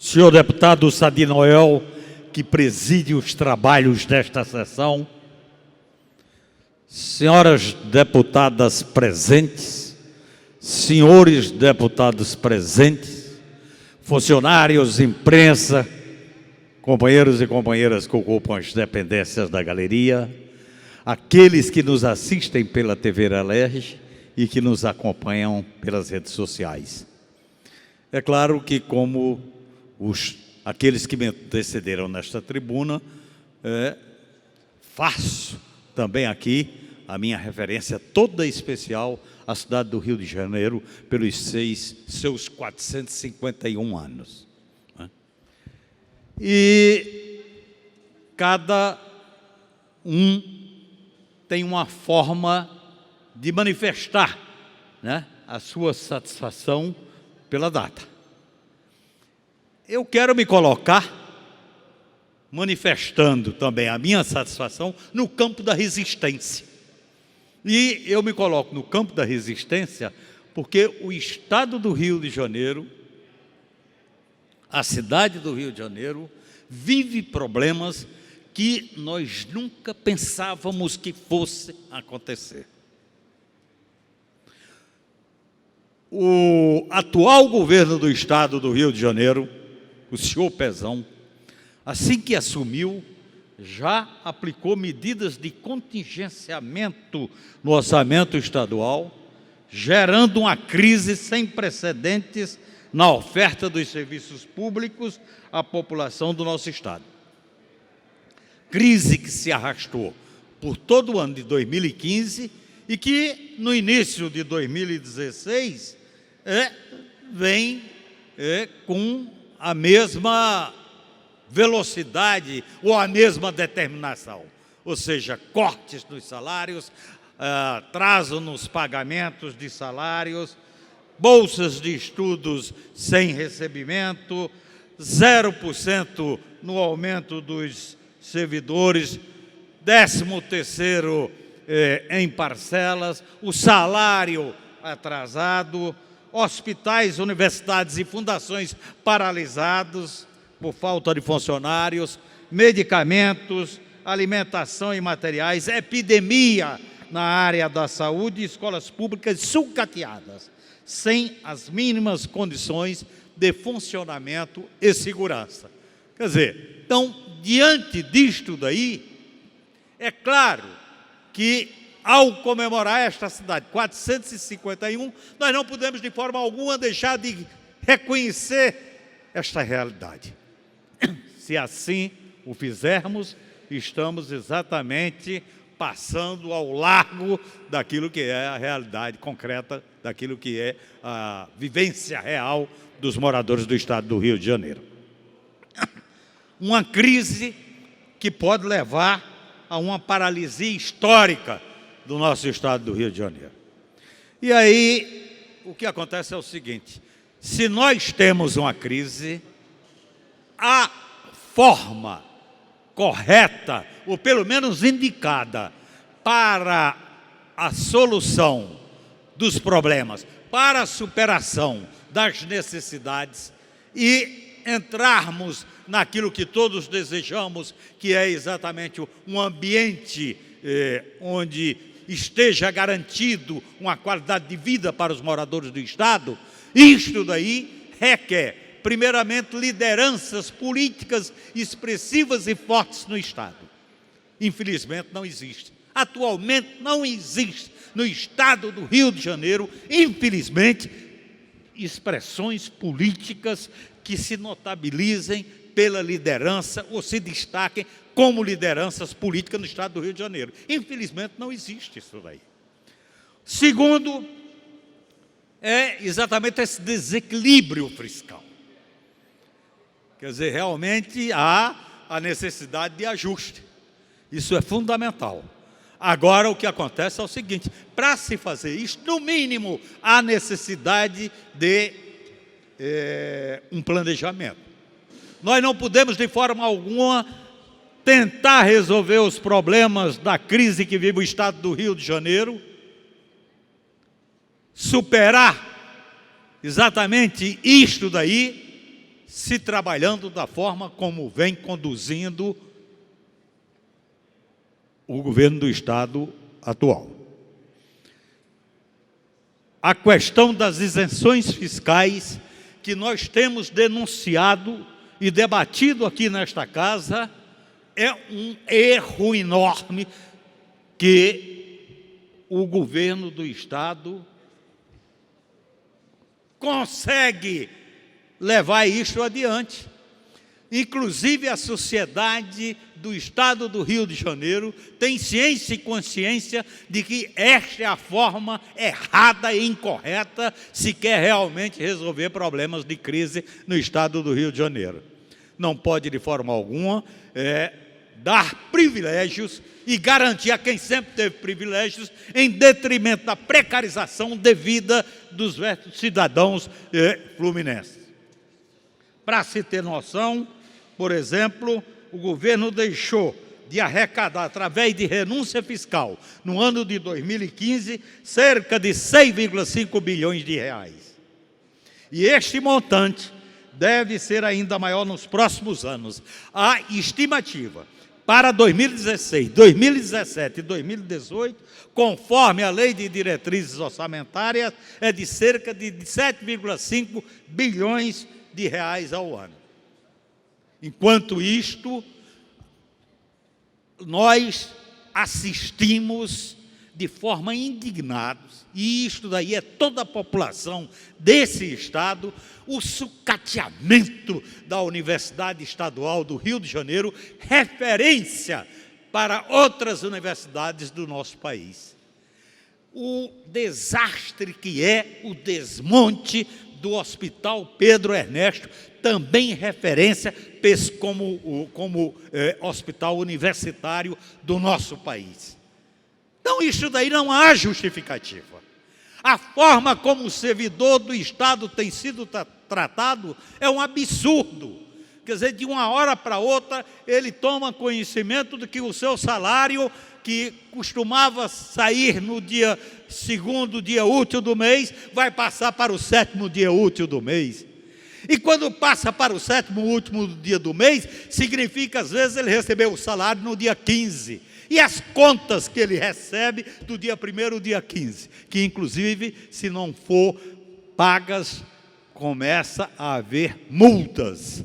senhor deputado Sadi Noel, que preside os trabalhos desta sessão, senhoras deputadas presentes, senhores deputados presentes, funcionários, imprensa, companheiros e companheiras que ocupam as dependências da galeria, aqueles que nos assistem pela TV Alerj e que nos acompanham pelas redes sociais. É claro que, como aqueles que me antecederam nesta tribuna, faço também aqui a minha referência toda especial à cidade do Rio de Janeiro pelos seus 451 anos. E cada um tem uma forma de manifestar, a sua satisfação pela data. Eu quero me colocar manifestando também a minha satisfação no campo da resistência. E eu me coloco no campo da resistência porque o estado do Rio de Janeiro, a cidade do Rio de Janeiro, vive problemas que nós nunca pensávamos que fosse acontecer. O atual governo do estado do Rio de Janeiro, o senhor Pezão, assim que assumiu, já aplicou medidas de contingenciamento no orçamento estadual, gerando uma crise sem precedentes na oferta dos serviços públicos à população do nosso estado. Crise que se arrastou por todo o ano de 2015 e que, no início de 2016, vem com a mesma velocidade ou a mesma determinação. Ou seja, cortes nos salários, atraso nos pagamentos de salários, bolsas de estudos sem recebimento, 0% no aumento dos servidores, 13º em parcelas, o salário atrasado, hospitais, universidades e fundações paralisados por falta de funcionários, medicamentos, alimentação e materiais, epidemia na área da saúde, escolas públicas sucateadas, sem as mínimas condições de funcionamento e segurança. Quer dizer, então, diante disto daí, é claro que, ao comemorar esta cidade, 451, nós não podemos de forma alguma deixar de reconhecer esta realidade. Se assim o fizermos, estamos exatamente passando ao largo daquilo que é a realidade concreta, daquilo que é a vivência real dos moradores do estado do Rio de Janeiro. Uma crise que pode levar a uma paralisia histórica do nosso estado do Rio de Janeiro. E aí, o que acontece é o seguinte: se nós temos uma crise, a forma correta, ou pelo menos indicada, para a solução dos problemas, para a superação das necessidades e entrarmos naquilo que todos desejamos, que é exatamente um ambiente onde esteja garantido uma qualidade de vida para os moradores do estado, isto daí requer, primeiramente, lideranças políticas expressivas e fortes no estado. Infelizmente não existe. Atualmente não existe no estado do Rio de Janeiro, infelizmente, expressões políticas que se notabilizem pela liderança ou se destaquem como lideranças políticas no estado do Rio de Janeiro. Infelizmente não existe isso daí. Segundo, é exatamente esse desequilíbrio fiscal. Quer dizer, realmente há a necessidade de ajuste. Isso é fundamental. Agora, o que acontece é o seguinte: para se fazer isso, no mínimo, há necessidade de um planejamento. Nós não podemos, de forma alguma, tentar resolver os problemas da crise que vive o estado do Rio de Janeiro, superar exatamente isto daí, se trabalhando da forma como vem conduzindo o governo do Estado atual. A questão das isenções fiscais que nós temos denunciado e debatido aqui nesta casa é um erro enorme que o governo do Estado consegue levar isso adiante. Inclusive a sociedade do Estado do Rio de Janeiro tem ciência e consciência de que esta é a forma errada e incorreta se quer realmente resolver problemas de crise no Estado do Rio de Janeiro. Não pode de forma alguma dar privilégios e garantir a quem sempre teve privilégios em detrimento da precarização devida dos cidadãos fluminenses. Para se ter noção, por exemplo, o governo deixou de arrecadar, através de renúncia fiscal, no ano de 2015, cerca de 6,5 bilhões de reais. E este montante deve ser ainda maior nos próximos anos. A estimativa para 2016, 2017 e 2018, conforme a Lei de Diretrizes Orçamentárias, é de cerca de 7,5 bilhões de reais ao ano. Enquanto isto, nós assistimos de forma indignados, e isto daí é toda a população desse estado, o sucateamento da Universidade Estadual do Rio de Janeiro, referência para outras universidades do nosso país. O desastre que é o desmonte do Hospital Pedro Ernesto, também referência como hospital universitário do nosso país. Então, isso daí não há justificativa. A forma como o servidor do Estado tem sido tratado é um absurdo. Quer dizer, de uma hora para outra, ele toma conhecimento de que o seu salário, que costumava sair no dia segundo dia útil do mês, vai passar para o 7º dia útil do mês. E quando passa para o 7º último dia do mês, significa, às vezes, ele recebeu o salário no dia 15. E as contas que ele recebe do dia 1º ao dia 15, que, inclusive, se não for pagas, começa a haver multas.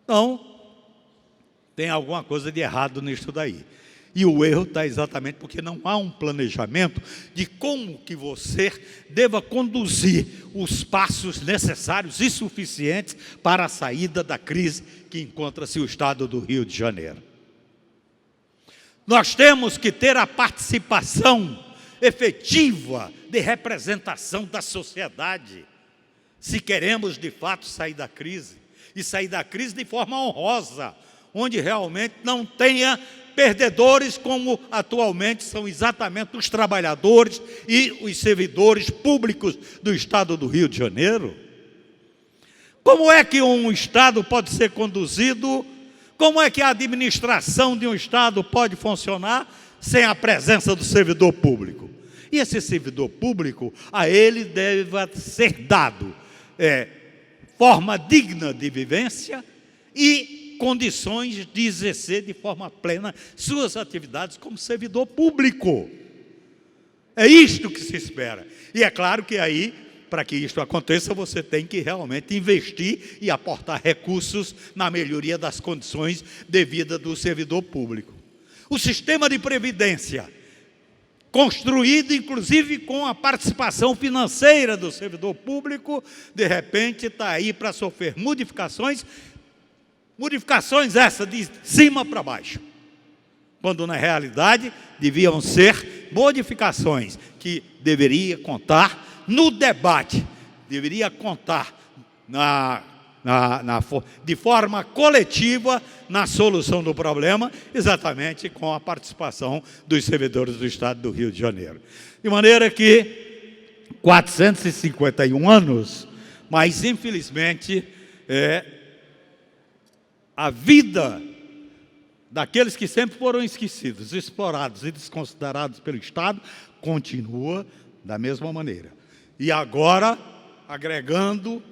Então, tem alguma coisa de errado nisso daí. E o erro está exatamente porque não há um planejamento de como que você deva conduzir os passos necessários e suficientes para a saída da crise que encontra-se o Estado do Rio de Janeiro. Nós temos que ter a participação efetiva de representação da sociedade, se queremos de fato sair da crise, e sair da crise de forma honrosa, onde realmente não tenha perdedores, como atualmente são exatamente os trabalhadores e os servidores públicos do Estado do Rio de Janeiro. Como é que um Estado pode ser conduzido? Como é que a administração de um Estado pode funcionar sem a presença do servidor público? E esse servidor público, a ele deve ser dado forma digna de vivência e condições de exercer de forma plena suas atividades como servidor público. É isto que se espera. E é claro que aí, para que isto aconteça, você tem que realmente investir e aportar recursos na melhoria das condições de vida do servidor público. O sistema de previdência, construído inclusive com a participação financeira do servidor público, de repente está aí para sofrer modificações essas de cima para baixo, quando na realidade deviam ser modificações que deveria contar no debate, deveria contar de forma coletiva na solução do problema, exatamente com a participação dos servidores do Estado do Rio de Janeiro. De maneira que 451 anos, mas infelizmente a vida daqueles que sempre foram esquecidos, explorados e desconsiderados pelo Estado continua da mesma maneira. E agora agregando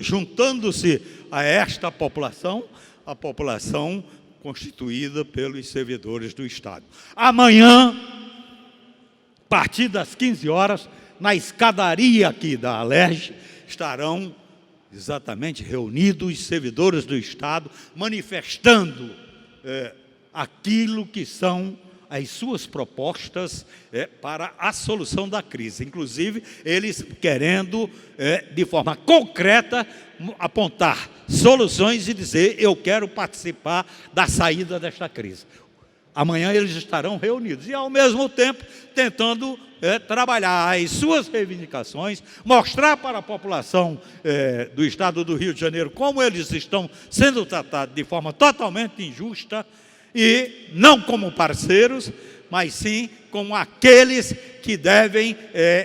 juntando-se a esta população, a população constituída pelos servidores do Estado. Amanhã, a partir das 15 horas, na escadaria aqui da Alerj, estarão exatamente reunidos os servidores do Estado, manifestando aquilo que são as suas propostas para a solução da crise. Inclusive, eles querendo, de forma concreta, apontar soluções e dizer: eu quero participar da saída desta crise. Amanhã eles estarão reunidos e, ao mesmo tempo, tentando trabalhar as suas reivindicações, mostrar para a população do Estado do Rio de Janeiro como eles estão sendo tratados de forma totalmente injusta, e não como parceiros, mas sim como aqueles que devem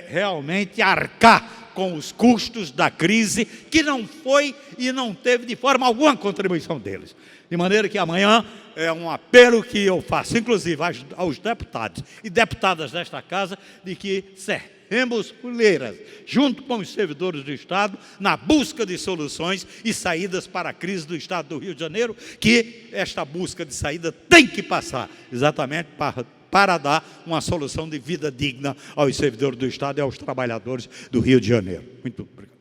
realmente arcar com os custos da crise, que não foi e não teve de forma alguma contribuição deles. De maneira que amanhã é um apelo que eu faço, inclusive aos deputados e deputadas desta casa, de que cerremos fileiras, junto com os servidores do Estado, na busca de soluções e saídas para a crise do Estado do Rio de Janeiro, que esta busca de saída tem que passar exatamente para dar uma solução de vida digna aos servidores do Estado e aos trabalhadores do Rio de Janeiro. Muito obrigado.